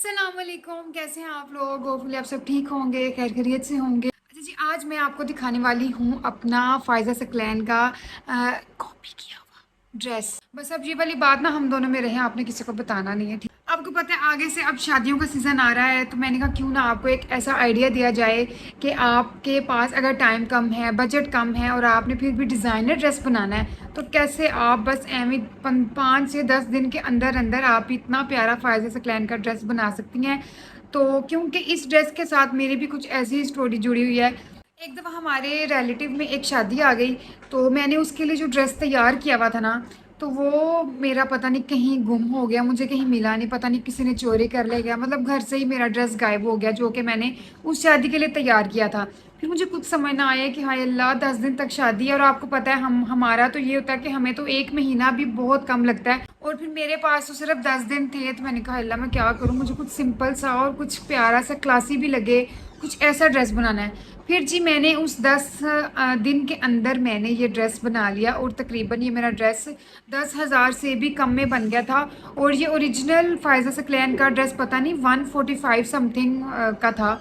अस्सलाम वालेकुम, कैसे हैं आप लोग। होपफुली आप सब ठीक होंगे, खैर खैरियत से होंगे। अच्छा जी, आज मैं आपको दिखाने वाली हूँ अपना फायजा सकलैन का कॉपी किया हुआ ड्रेस। बस अब ये वाली बात ना हम दोनों में रहे, आपने किसी को बताना नहीं है, ठीक। आपको पता है आगे से अब शादियों का सीज़न आ रहा है, तो मैंने कहा क्यों ना आपको एक ऐसा आइडिया दिया जाए कि आपके पास अगर टाइम कम है, बजट कम है और आपने फिर भी डिज़ाइनर ड्रेस बनाना है, तो कैसे आप बस एवं 5 से 10 दिन के अंदर अंदर आप इतना प्यारा फायजा सकलैन का ड्रेस बना सकती हैं। तो क्योंकि इस ड्रेस के साथ मेरी भी कुछ ऐसी स्टोरी जुड़ी हुई है। एक दफ़ा हमारे रिलेटिव में एक शादी आ गई, तो मैंने उसके लिए जो ड्रेस तैयार किया हुआ था ना, तो वो मेरा पता नहीं कहीं गुम हो गया, मुझे कहीं मिला नहीं, पता नहीं किसी ने चोरी कर ले गया। मतलब घर से ही मेरा ड्रेस गायब हो गया जो कि मैंने उस शादी के लिए तैयार किया था। फिर मुझे कुछ समझ ना आया कि हाय अल्लाह, 10 दिन तक शादी है और आपको पता है हमारा तो ये होता है कि हमें तो 1 महीना भी बहुत कम लगता है, और फिर मेरे पास तो सिर्फ 10 दिन थे। तो मैंने कहा अल्लाह मैं क्या करूँ, मुझे कुछ सिंपल सा और कुछ प्यारा सा क्लासी भी लगे, कुछ ऐसा ड्रेस बनाना है। फिर जी मैंने उस 10 दिन के अंदर मैंने ये ड्रेस बना लिया, और तकरीबन ये मेरा ड्रेस 10,000 से भी कम में बन गया था। और ये ओरिजिनल फायजा सकलैन का ड्रेस पता नहीं 145 समथिंग का था,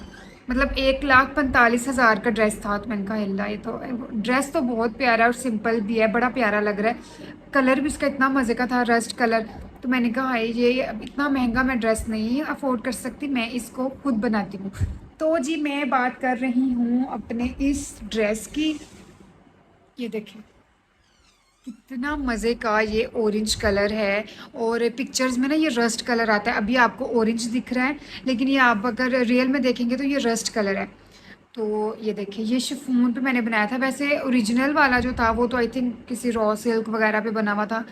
मतलब 1,45,000 का ड्रेस था। तो मैंने कहा अल्लाह, ये तो ड्रेस तो बहुत प्यारा और सिंपल भी है, बड़ा प्यारा लग रहा है। कलर भी इसका इतना मज़े का था, रस्ट कलर। तो मैंने कहा हाय ये अब इतना महंगा मैं ड्रेस नहीं अफोर्ड कर सकती, मैं इसको खुद बनाती हूँ। तो जी मैं बात कर रही हूँ अपने इस ड्रेस की। ये देखें कितना मज़े का ये ऑरेंज कलर है, और पिक्चर्स में ना ये रस्ट कलर आता है। अभी आपको ऑरेंज दिख रहा है, लेकिन ये आप अगर रियल में देखेंगे तो ये रस्ट कलर है। तो ये देखिए, ये शिफॉन पे मैंने बनाया था। वैसे ओरिजिनल वाला जो था वो तो आई थिंक किसी रॉ सिल्क वगैरह पे बना हुआ था,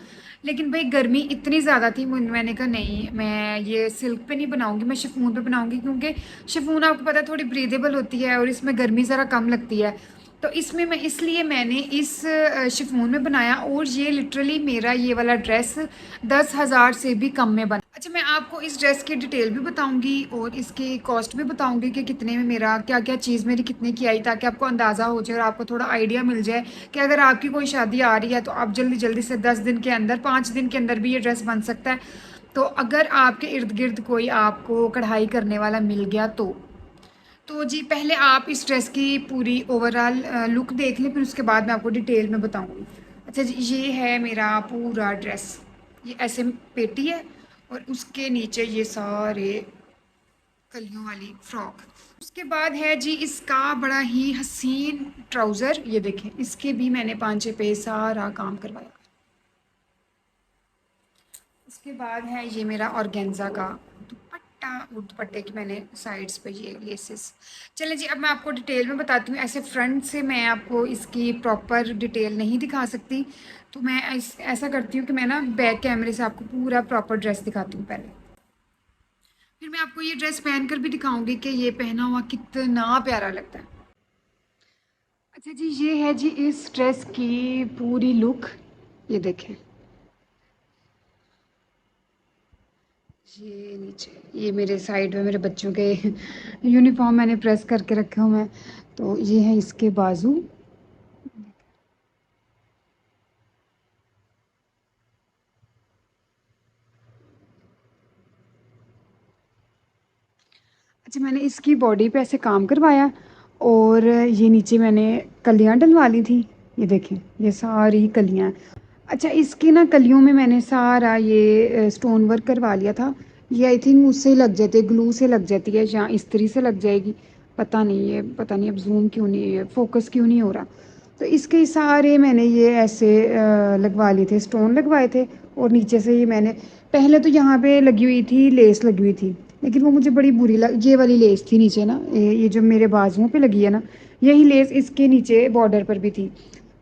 लेकिन भाई गर्मी इतनी ज़्यादा थी, मैंने कहा नहीं, मैं ये सिल्क पे नहीं बनाऊंगी, मैं शिफॉन पे बनाऊंगी। क्योंकि शिफॉन आपको पता है थोड़ी ब्रीदेबल होती है और इसमें गर्मी ज़रा कम लगती है। तो इसमें मैं इसलिए मैंने इस शिफॉन में बनाया, और ये लिटरली मेरा ये वाला ड्रेस 10,000 से भी कम में बना। अच्छा, मैं आपको इस ड्रेस की डिटेल भी बताऊंगी और इसकी कॉस्ट भी बताऊंगी कि कितने में मेरा क्या क्या चीज़ मेरी कितने की आई, ताकि आपको अंदाज़ा हो जाए और आपको थोड़ा आइडिया मिल जाए कि अगर आपकी कोई शादी आ रही है तो आप जल्दी जल्दी से 10 दिन के अंदर, 5 दिन के अंदर भी ये ड्रेस बन सकता है। तो अगर आपके इर्द गिर्द कोई आपको कढ़ाई करने वाला मिल गया तो जी पहले आप इस ड्रेस की पूरी ओवरऑल लुक देख लें, फिर उसके बाद मैं आपको डिटेल में बताऊंगी। अच्छा जी, ये है मेरा पूरा ड्रेस। ये ऐसे पेटी है और उसके नीचे ये सारे कलियों वाली फ्रॉक। उसके बाद है जी इसका बड़ा ही हसीन ट्राउज़र। ये देखें, इसके भी मैंने पांचे पे सारा काम करवाया। उसके बाद है ये मेरा ऑर्गेन्जा का दुपट्टा, और दुपट्टे की मैंने साइड्स पे ये लेसेस। चलें जी, अब मैं आपको डिटेल में बताती हूँ। ऐसे फ्रंट से मैं आपको इसकी प्रॉपर डिटेल नहीं दिखा सकती, तो मैं ऐसा करती हूँ कि मैं ना बैक कैमरे से आपको पूरा प्रॉपर ड्रेस दिखाती हूँ पहले, फिर मैं आपको ये ड्रेस पहनकर भी दिखाऊंगी कि ये पहना हुआ कितना प्यारा लगता है। अच्छा जी, ये है जी इस ड्रेस की पूरी लुक। ये देखें, ये नीचे ये मेरे साइड में मेरे बच्चों के यूनिफॉर्म मैंने प्रेस करके रखे हुए हैं। तो ये है इसके बाजू। अच्छा, मैंने इसकी बॉडी पे ऐसे काम करवाया, और ये नीचे मैंने कलियां डलवा ली थी। ये देखें, ये सारी कलियां। अच्छा, इसकी ना कलियों में मैंने सारा ये स्टोन वर्क करवा लिया था। ये आई थिंक उससे लग जाती है, ग्लू से लग जाती है या इस्त्री से लग जाएगी, पता नहीं। ये पता नहीं अब जूम क्यों नहीं है, फोकस क्यों नहीं हो रहा। तो इसके सारे मैंने ये ऐसे लगवा लिए थे, स्टोन लगवाए थे। और नीचे से ये मैंने पहले तो यहाँ पे लगी हुई थी, लेस लगी हुई थी, लेकिन वो मुझे बड़ी बुरी लग, ये वाली लेस थी नीचे ना, ये जो मेरे बाजुओं पे लगी है ना, यही लेस इसके नीचे बॉर्डर पर भी थी।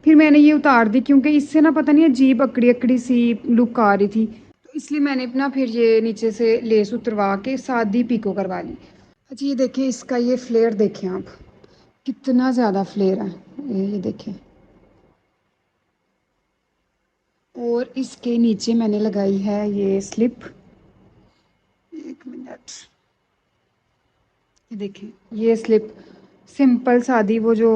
फिर मैंने ये उतार दी, क्योंकि इससे ना पता नहीं अजीब अकड़ी अकड़ी सी लुक आ रही थी, तो इसलिए मैंने अपना फिर ये नीचे से लेस उतरवा के सादी पीको करवा ली। अच्छा, ये देखें इसका ये फ्लेयर देखें आप, कितना ज़्यादा फ्लेयर है। ये देखें, और इसके नीचे मैंने लगाई है ये स्लिप। एक मिनट, ये देखें ये स्लिप सिंपल सादी वो जो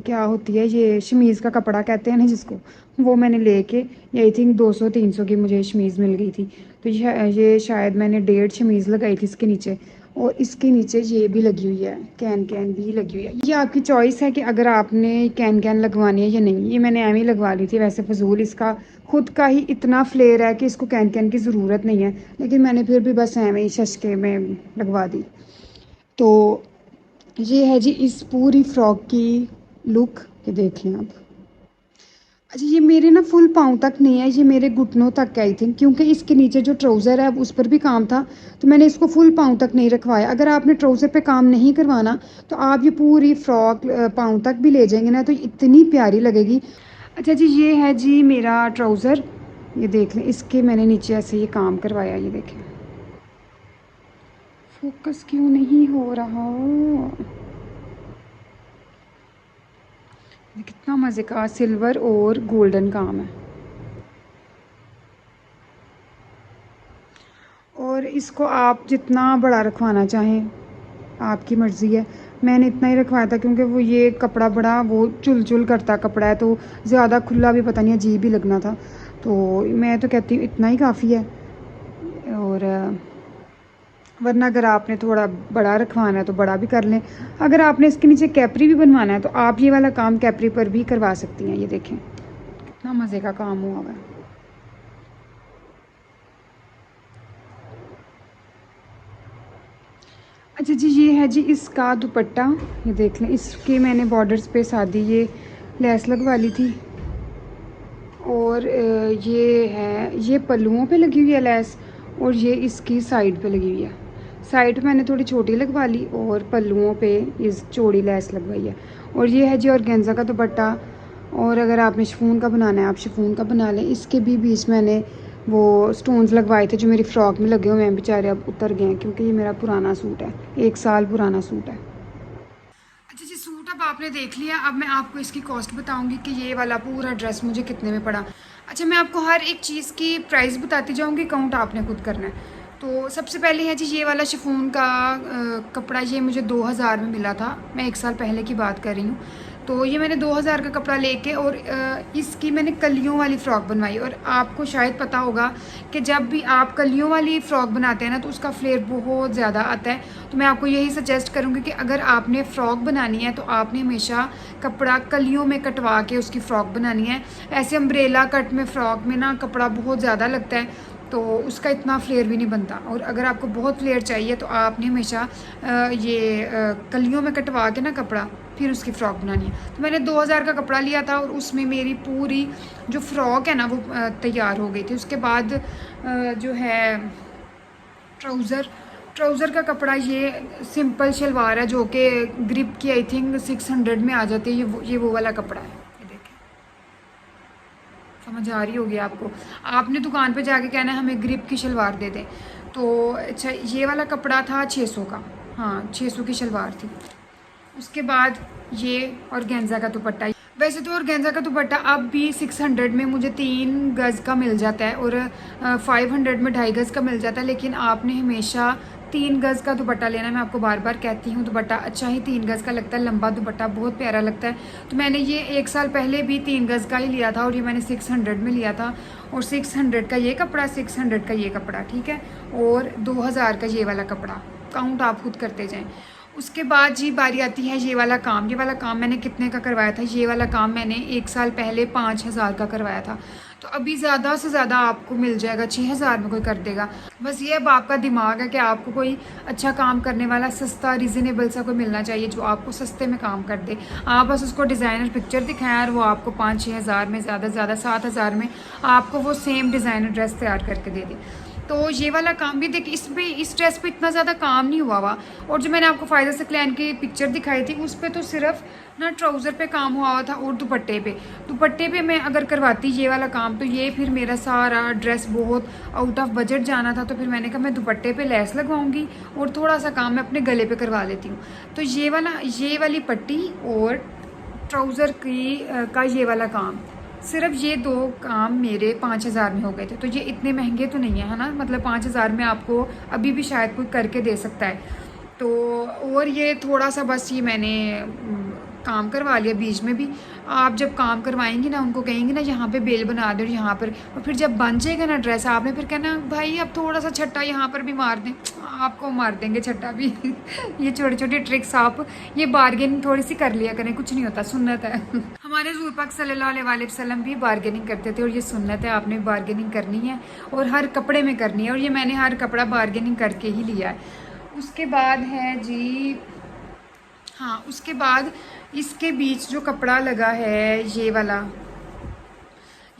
क्या होती है, ये शमीज़ का कपड़ा कहते हैं ना जिसको, वो मैंने लेके, ये आई थिंक 200-300 की मुझे शमीज़ मिल गई थी। तो ये शायद मैंने 1.5 शमीज़ लगाई थी इसके नीचे, और इसके नीचे ये भी लगी हुई है, कैन कैन भी लगी हुई है। ये आपकी चॉइस है कि अगर आपने कैन कैन लगवानी है या नहीं। ये मैंने एम ही लगवा ली थी, वैसे फजूल, इसका खुद का ही इतना फ्लेयर है कि इसको कैन कैन की ज़रूरत नहीं है, लेकिन मैंने फिर भी बस एम ही सस्ते में लगवा दी। तो ये है जी इस पूरी फ्रॉक की लुक, ये देख लें आप। अच्छा, ये मेरे ना फुल पाँव तक नहीं है, ये मेरे घुटनों तक है आई थिंक, क्योंकि इसके नीचे जो ट्राउज़र है उस पर भी काम था, तो मैंने इसको फुल पाँव तक नहीं रखवाया। अगर आपने ट्राउज़र पे काम नहीं करवाना तो आप ये पूरी फ्रॉक पाँव तक भी ले जाएंगे ना, तो इतनी प्यारी लगेगी। अच्छा जी, ये है जी मेरा ट्राउज़र, ये देख लें, इसके मैंने नीचे ऐसे ये काम करवाया, ये देखें। फोकस क्यों नहीं हो रहा? ये कितना मज़े का सिल्वर और गोल्डन काम है। और इसको आप जितना बड़ा रखवाना चाहें आपकी मर्ज़ी है। मैंने इतना ही रखवाया था क्योंकि वो ये कपड़ा बड़ा वो चुल चुल करता कपड़ा है, तो ज़्यादा खुला भी पता नहीं अजीब ही लगना था, तो मैं तो कहती हूँ इतना ही काफ़ी है। और वरना अगर आपने थोड़ा बड़ा रखवाना है तो बड़ा भी कर लें। अगर आपने इसके नीचे कैपरी भी बनवाना है तो आप ये वाला काम कैपरी पर भी करवा सकती हैं। ये देखें कितना मज़े का काम हुआ हुआ है। अच्छा जी, ये है जी इसका दुपट्टा, ये देख लें, इसके मैंने बॉर्डर्स पे सादी ये लेस लगवा ली थी। और ये है, ये पल्लुओं पे लगी हुई है लेस, और ये इसकी साइड पे लगी हुई है। साइड पे मैंने थोड़ी छोटी लगवा ली और पल्लुओं पे इस चौड़ी लेस लगवाई है। और ये है जी ऑर्गेन्जा का दुपट्टा, और अगर आपने शिफॉन का बनाना है आप शिफॉन का बना लें। इसके भी बीच मैंने वो स्टोन्स लगवाए थे जो मेरी फ़्रॉक में लगे हुए हैं, बेचारे अब उतर गए हैं क्योंकि ये मेरा पुराना सूट है, 1 साल पुराना सूट है। अच्छा जी, सूट अब आपने देख लिया, अब मैं आपको इसकी कॉस्ट बताऊंगी कि ये वाला पूरा ड्रेस मुझे कितने में पड़ा। अच्छा, मैं आपको हर एक चीज़ की प्राइस बताती जाऊंगी, काउंट आपने खुद करना है। तो सबसे पहले है जी ये वाला शिफॉन का कपड़ा, ये मुझे 2000 में मिला था, मैं 1 साल पहले की बात कर रही हूँ। तो ये मैंने 2000 का कपड़ा लेके और इसकी मैंने कलियों वाली फ़्रॉक बनवाई। और आपको शायद पता होगा कि जब भी आप कलियों वाली फ़्रॉक बनाते हैं ना तो उसका फ्लेयर बहुत ज़्यादा आता है। तो मैं आपको यही सजेस्ट करूँगी कि अगर आपने फ़्रॉक बनानी है तो आपने हमेशा कपड़ा कलियों में कटवा के उसकी फ़्रॉक बनानी है। ऐसे अम्ब्रेला कट में फ़्रॉक में ना कपड़ा बहुत ज़्यादा लगता है, तो उसका इतना फ्लेयर भी नहीं बनता। और अगर आपको बहुत फ्लेयर चाहिए तो आपने हमेशा ये कलियों में कटवा के ना कपड़ा फिर उसकी फ़्रॉक बनानी है। तो मैंने 2000 का कपड़ा लिया था और उसमें मेरी पूरी जो फ़्रॉक है ना वो तैयार हो गई थी। उसके बाद जो है ट्राउज़र का कपड़ा, ये सिंपल शलवार है जो कि ग्रिप की आई थिंक 600 में आ जाती है। ये वो वाला कपड़ा है, ये देखें, समझ आ रही होगी आपको। आपने दुकान पे जाके कहना है हमें ग्रिप की शलवार दे दें। तो अच्छा, ये वाला कपड़ा था 600 का, हाँ 600 की शलवार थी। उसके बाद ये ऑर्गेन्जा का दुपट्टा, वैसे तो ऑर्गेन्जा का दुपट्टा अब भी 600 में मुझे 3 गज़ का मिल जाता है और 500 में 2.5 गज़ का मिल जाता है, लेकिन आपने हमेशा 3 गज़ का दुपट्टा लेना। मैं आपको बार बार कहती हूँ दुपट्टा अच्छा ही 3 गज़ का लगता है, लंबा दुपट्टा बहुत प्यारा लगता है। तो मैंने ये 1 साल पहले भी 3 गज़ का ही लिया था और ये मैंने 600 में लिया था। और 600 का ये कपड़ा, 600 का ये कपड़ा, ठीक है, और 2000 का ये वाला कपड़ा, काउंट आप खुद करते जाएँ। उसके बाद जी बारी आती है ये वाला काम। ये वाला काम मैंने कितने का करवाया था? ये वाला काम मैंने 1 साल पहले 5000 का करवाया था। तो अभी ज़्यादा से ज़्यादा आपको मिल जाएगा 6000 में कोई कर देगा। बस ये अब आपका दिमाग है कि आपको कोई अच्छा काम करने वाला सस्ता रिजनेबल सा कोई मिलना चाहिए जो आपको सस्ते में काम कर दे। आप बस उसको डिज़ाइनर पिक्चर दिखाएं और वो आपको 5-6 हज़ार में, ज़्यादा से ज़्यादा 7 हज़ार में आपको वो सेम डिज़ाइनर ड्रेस तैयार करके दे दे। तो ये वाला काम भी देख, इसमें इस ड्रेस पे इतना ज़्यादा काम नहीं हुआ हुआ। और जो मैंने आपको फ़ायदा सकलैन की पिक्चर दिखाई थी उस पर तो सिर्फ ना ट्राउज़र पे काम हुआ हुआ था और दुपट्टे पे मैं अगर करवाती ये वाला काम तो ये फिर मेरा सारा ड्रेस बहुत आउट ऑफ बजट जाना था। तो फिर मैंने कहा मैं दुपट्टे पे लेस लगवाऊंगी और थोड़ा सा काम मैं अपने गले पे करवा लेती हूँ। तो ये वाली पट्टी और ट्राउज़र की का ये वाला काम, सिर्फ ये 2 काम मेरे 5000 में हो गए थे। तो ये इतने महंगे तो नहीं है, है ना, मतलब 5000 में आपको अभी भी शायद कोई करके दे सकता है। तो और ये थोड़ा सा बस ये मैंने काम करवा लिया बीच में भी। आप जब काम करवाएंगी ना, उनको कहेंगे ना यहाँ पे बेल बना दो यहाँ पर, और फिर जब बन जाएगा ना ड्रेस, आपने फिर कहना भाई अब थोड़ा सा छट्टा यहाँ पर भी मार दें, आपको मार देंगे छट्टा भी। ये छोटी छोटी ट्रिक्स आप ये बार्गेनिंग थोड़ी सी कर लिया करें, कुछ नहीं होता, सुन्नत है। हमारे हज़ूर पाक सल्लल्लाहु अलैहि वसल्लम भी बार्गेनिंग करते थे, और ये सुन्नत है, आपने बार्गेनिंग करनी है और हर कपड़े में करनी है, और ये मैंने हर कपड़ा बार्गेनिंग करके ही लिया है। उसके बाद है जी, हाँ उसके बाद इसके बीच जो कपड़ा लगा है ये वाला,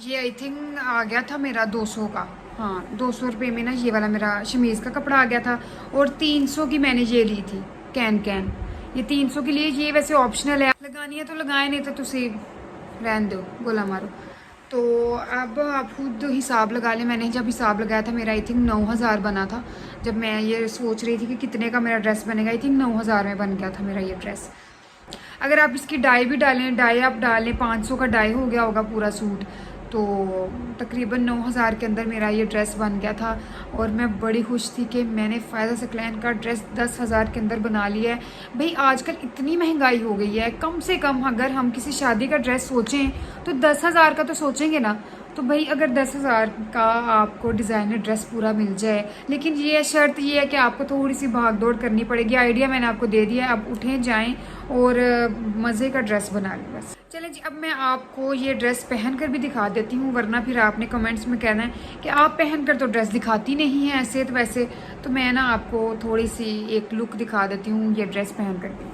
ये आई थिंक आ गया था मेरा 200 का। हाँ 200 रुपये में ना ये वाला मेरा शमीज़ का कपड़ा आ गया था, और 300 की मैंने ये ली थी कैन कैन। ये 300 के लिए, ये वैसे ऑप्शनल है, लगानी है तो लगाए, नहीं तो तुसी रहन दो, गोला मारो। तो अब आप खुद हिसाब लगा लें। मैंने जब हिसाब लगाया था मेरा आई थिंक 9,000 बना था। जब मैं ये सोच रही थी कि कितने का मेरा ड्रेस बनेगा, आई थिंक 9,000 में बन गया था मेरा ये ड्रेस। अगर आप इसकी डाई भी डालें, डाई आप डालें, 500 का डाई हो गया होगा पूरा सूट, तो तकरीबन 9,000 के अंदर मेरा ये ड्रेस बन गया था। और मैं बड़ी खुश थी कि मैंने फ़ायदा सकलैन का ड्रेस 10,000 के अंदर बना लिया है। भाई आजकल इतनी महंगाई हो गई है, कम से कम अगर हम किसी शादी का ड्रेस सोचें तो 10,000 का तो सोचेंगे ना। तो भाई अगर 10,000 का आपको डिज़ाइनर ड्रेस पूरा मिल जाए, लेकिन ये शर्त ये है कि आपको थोड़ी सी भाग दौड़ करनी पड़ेगी। आइडिया मैंने आपको दे दिया है, अब उठें जाएं और मज़े का ड्रेस बना लें बस। चलें जी, अब मैं आपको ये ड्रेस पहन कर भी दिखा देती हूँ, वरना फिर आपने कमेंट्स में कहना है कि आप पहन कर तो ड्रेस दिखाती नहीं है ऐसे तो वैसे। तो मैं ना आपको थोड़ी सी एक लुक दिखा देती हूँ ये ड्रेस पहन कर भी।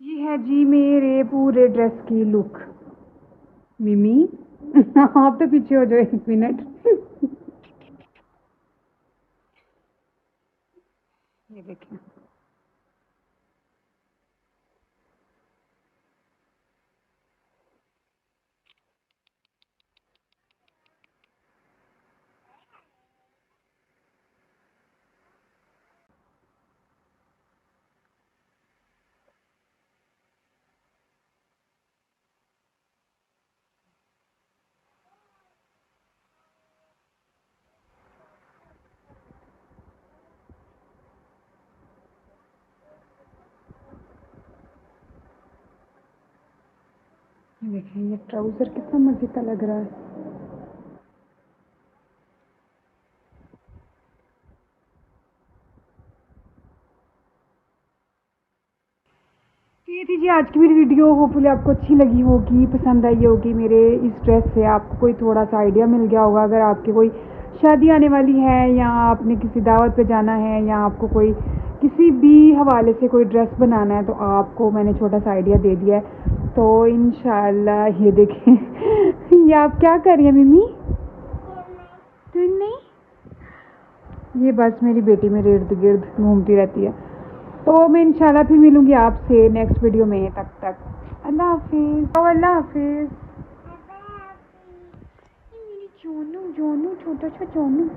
ये है जी मेरे पूरे ड्रेस की लुक। मिमी आप तो पीछे हो जाओ 1 मिनट। ये देखें, ये देखें, ये ट्राउज़र कितना मजे का लग रहा है। तो ये थी जी आज की मेरी वीडियो। होपफुली आपको अच्छी लगी होगी, पसंद आई होगी। मेरे इस ड्रेस से आपको कोई थोड़ा सा आइडिया मिल गया होगा। अगर आपकी कोई शादी आने वाली है, या आपने किसी दावत पे जाना है, या आपको कोई किसी भी हवाले से कोई ड्रेस बनाना है, तो आपको मैंने छोटा सा आइडिया दे दिया है। तो इंशाल्लाह ये देखें ये आप क्या कर रही हैं मिमी? तो नहीं, ये बस मेरी बेटी मेरे इर्द गिर्द घूमती रहती है। तो मैं इंशाल्लाह फिर मिलूँगी आपसे नेक्स्ट वीडियो में। तब तक अल्लाह हाफिज़। अल्लाह हाफिज़। ये मेरी जोनू जोनू, छोटा सा जोनू।